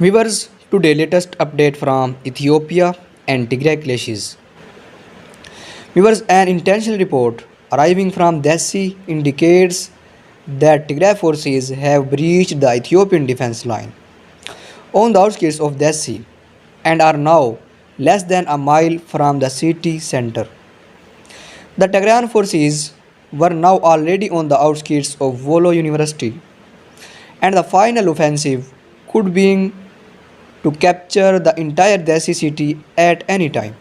Viewers, today latest update from Ethiopia and Tigray clashes. Viewers, an intelligence report arriving from Dessie indicates that Tigray forces have breached the Ethiopian defense line on the outskirts of Dessie and are now less than a mile from the city center. The Tigrayan forces were now already on the outskirts of Volo University, and the final offensive could be to capture the entire Dessie city at any time.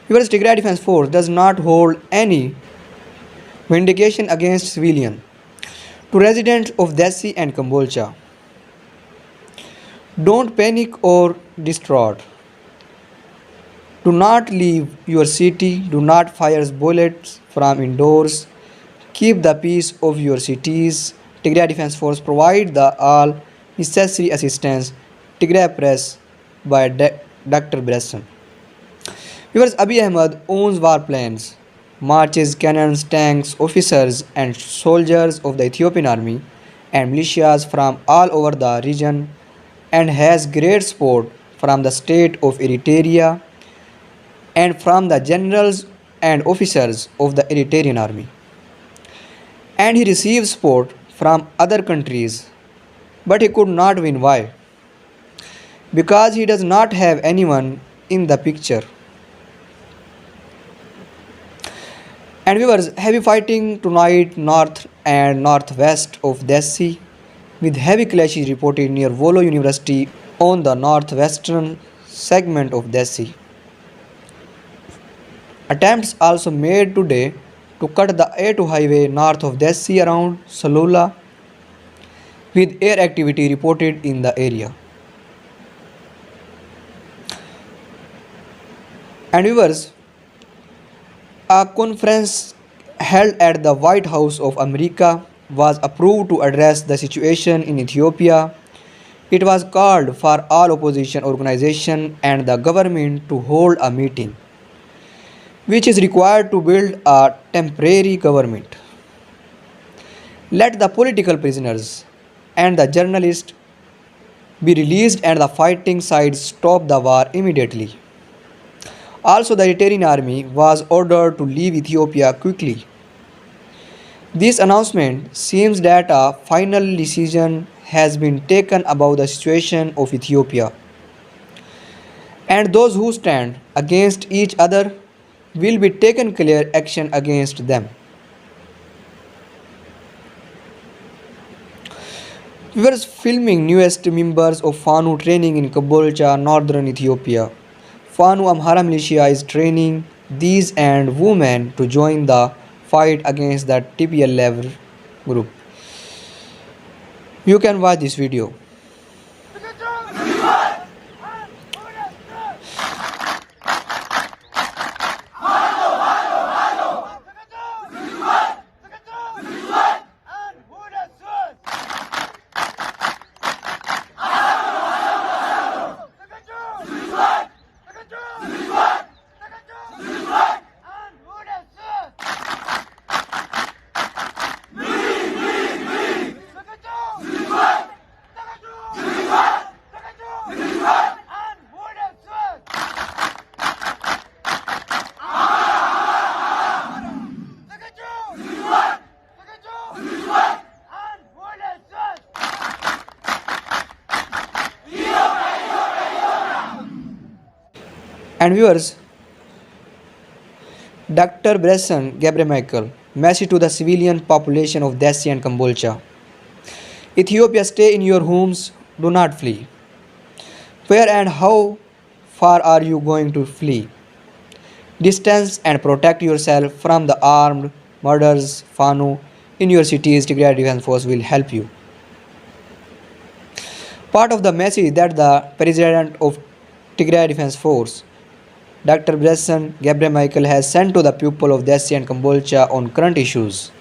Because Tigray Defense Force does not hold any vindication against civilians. To residents of Dessie and Kambolcha, don't panic or distraught. Do not leave your city. Do not fire bullets from indoors. Keep the peace of your cities. Tigray Defense Force provide the all necessary assistance. Tigray Press by Dr. Bresson. Viewers, Abiy Ahmed owns warplanes, marches cannons, tanks, officers and soldiers of the Ethiopian army and militias from all over the region and has great support from the state of Eritrea and from the generals and officers of the Eritrean army. And he receives support from other countries, but he could not win. Why? Because he does not have anyone in the picture. And viewers, heavy fighting tonight north and northwest of Dessie with heavy clashes reported near Volo University on the northwestern segment of Dessie. Attempts also made today to cut the A2 highway north of Dessie around Salula with air activity reported in the area. And viewers, a conference held at the White House of America was approved to address the situation in Ethiopia. It was called for all opposition organizations and the government to hold a meeting, which is required to build a temporary government. Let the political prisoners and the journalists be released and the fighting sides stop the war immediately. Also, the Eritrean army was ordered to leave Ethiopia quickly. This announcement seems that a final decision has been taken about the situation of Ethiopia, and those who stand against each other will be taken clear action against them. We were filming newest members of FANU training in Kambolcha, northern Ethiopia. FANU Amhara militia is training these and women to join the fight against the TPLF group. You can watch this video. And viewers, Dr. Bresson Gabriel message to the civilian population of Dessie and Kambolcha. Ethiopia, stay in your homes, do not flee. Where and how far are you going to flee? Distance and protect yourself from the armed murders. FANU in your cities, Tigray Defense Force will help you. Part of the message that the President of Tigray Defense Force, Dr. Bresson Gabriel has sent to the people of Dessie and Kambolcha on current issues.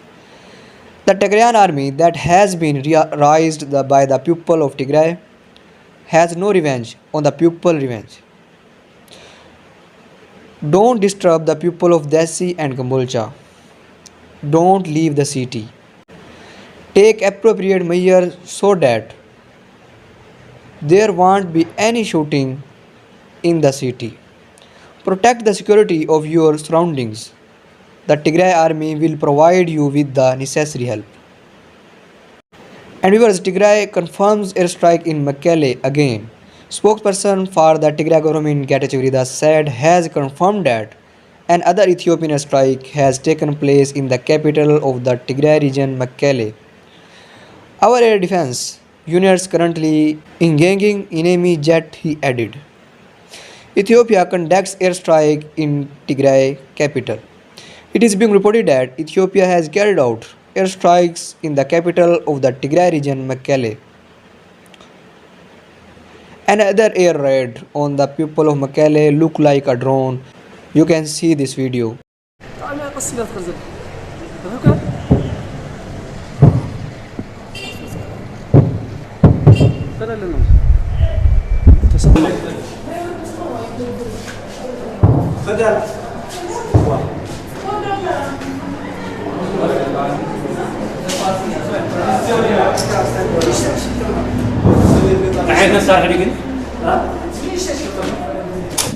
The Tigrayan army that has been raised by the people of Tigray has no revenge on the people revenge. Don't disturb the people of Dessie and Kambolcha. Don't leave the city. Take appropriate measures so that There won't be any shooting in the city. Protect the security of your surroundings. The Tigray army will provide you with the necessary help. And viewers, Tigray confirms airstrike in Mekelle again. Spokesperson for the Tigray government Getachew Reda said has confirmed that another Ethiopian airstrike has taken place in the capital of the Tigray region, Mekelle. Our air defense units currently engaging enemy jet, he added. Ethiopia conducts airstrike in Tigray capital. It is being reported that Ethiopia has carried out airstrikes in the capital of the Tigray region, Mekelle. Another air raid on the people of Mekelle look like a drone. You can see this video. عيدنا الساعة 20